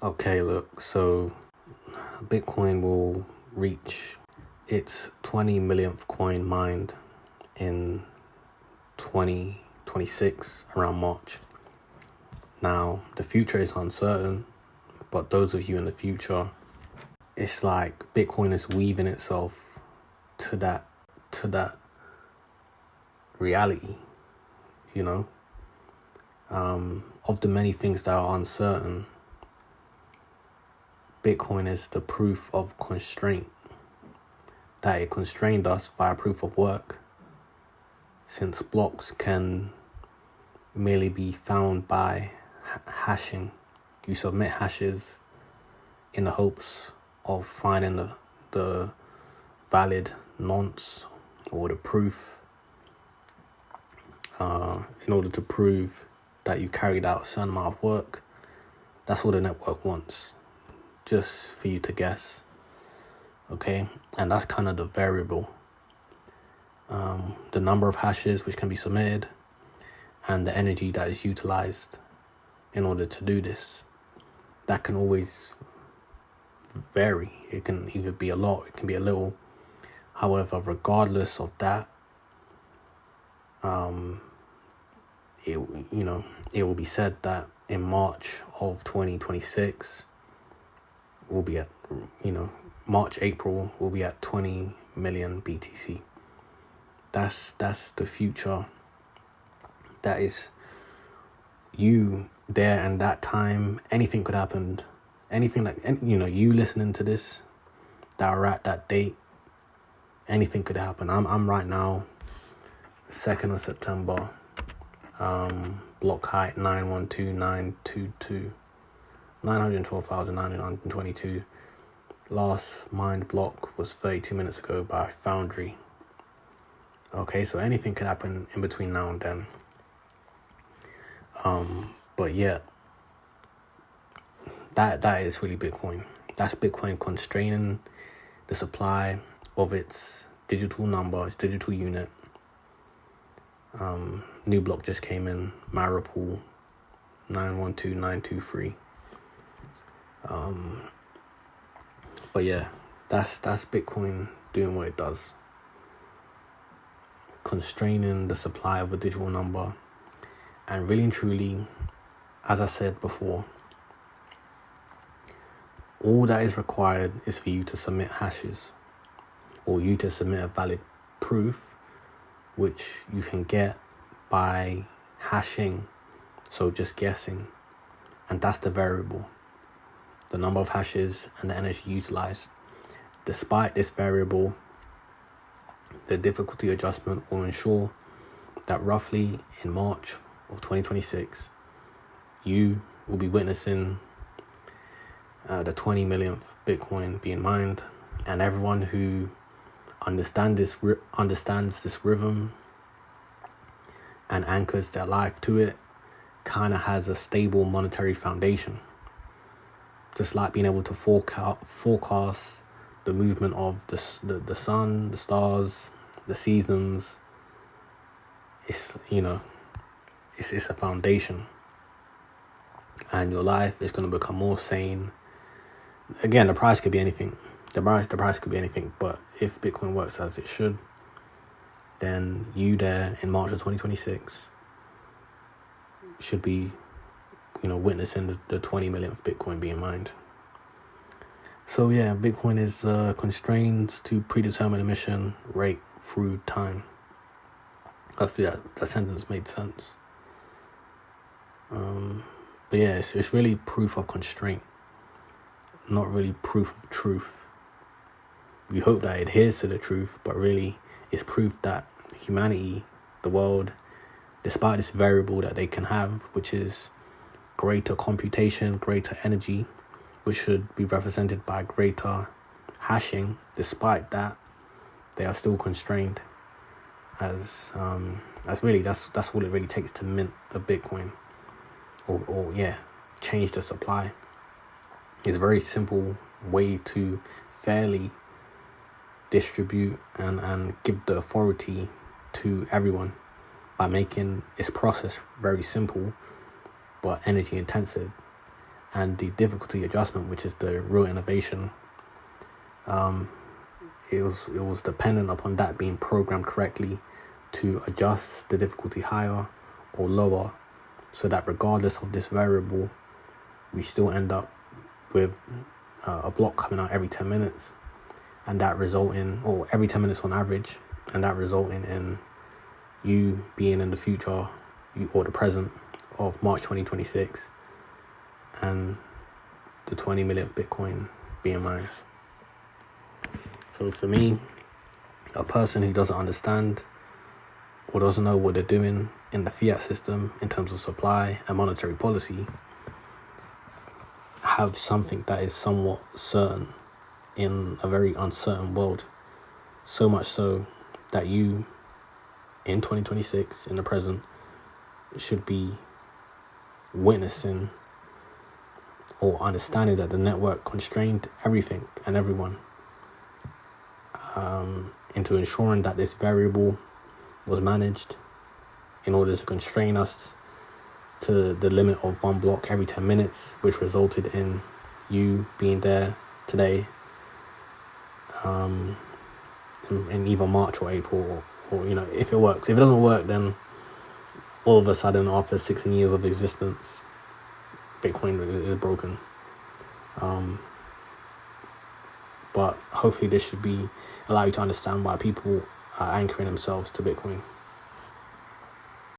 Okay, look, so Bitcoin will reach its 20 millionth coin mined in 2026 around March. Now, the future is uncertain, but those of you in the future, it's like Bitcoin is weaving itself to that reality, you know. Of the many things that are uncertain, Bitcoin is the proof of constraint, that it constrained us via proof of work, since blocks can merely be found by hashing. You submit hashes in the hopes of finding the valid nonce or the proof in order to prove that you carried out a certain amount of work. That's what the network wants, just for you to guess. Okay, and that's kind of the variable. The number of hashes which can be submitted and the energy that is utilized in order to do this. That can always vary. It can either be a lot, it can be a little. However, regardless of that, it will be said that in March of 2026, we'll be at, April, we'll be at 20 million BTC. That's the future. That is you there and that time. Anything could happen. Anything you listening to this, that are at that date, anything could happen. I'm right now, 2nd of September, block height 912,922, 912,922. Last mined block was 32 minutes ago by Foundry. Okay, so anything can happen in between now and then. But yeah, that is really Bitcoin. That's Bitcoin constraining the supply of its digital number, its digital unit. New block just came in, Maripool 912923. But yeah, that's Bitcoin doing what it does, constraining the supply of a digital number. And really and truly, as I said before, all that is required is for you to submit hashes, or you to submit a valid proof, which you can get by hashing, so just guessing. And that's the variable, the number of hashes and the energy utilized. Despite this variable, the difficulty adjustment will ensure that roughly in March of 2026, you will be witnessing the 20 millionth Bitcoin being mined, and everyone who understands this rhythm and anchors their life to it kind of has a stable monetary foundation. Just like being able to forecast the movement of the sun, the stars, the seasons. It's a foundation, and your life is going to become more sane. Again, the price could be anything. The price could be anything. But if Bitcoin works as it should, then you there in March of 2026 should be, witnessing the 20 millionth Bitcoin being mined. So yeah, Bitcoin is constrained to predetermined emission rate through time. Hopefully that sentence made sense. But yeah, it's really proof of constraint, not really proof of truth. We hope that it adheres to the truth, but really it's proof that humanity, the world, despite this variable that they can have, which is greater computation, greater energy, which should be represented by greater hashing, despite that, they are still constrained. That's all it really takes to mint a Bitcoin, or change the supply. It's a very simple way to fairly distribute and give the authority to everyone by making this process very simple but energy intensive. and the difficulty adjustment, which is the real innovation, it was dependent upon that being programmed correctly to adjust the difficulty higher or lower, so that regardless of this variable, we still end up with a block coming out every 10 minutes, and that resulting, or every 10 minutes on average, and that resulting in you being in the future, or the present of March 2026, and the 20 millionth Bitcoin being mined. So for me, a person who doesn't understand or doesn't know what they're doing in the fiat system in terms of supply and monetary policy have something that is somewhat certain in a very uncertain world. So much so that you, in 2026, in the present, should be witnessing or understanding that the network constrained everything and everyone into ensuring that this variable was managed in order to constrain us to the limit of one block every 10 minutes, which resulted in you being there today in either March or April, or if it works. If it doesn't work, then all of a sudden, after 16 years of existence, Bitcoin is broken. But hopefully this should allow you to understand why people are anchoring themselves to Bitcoin.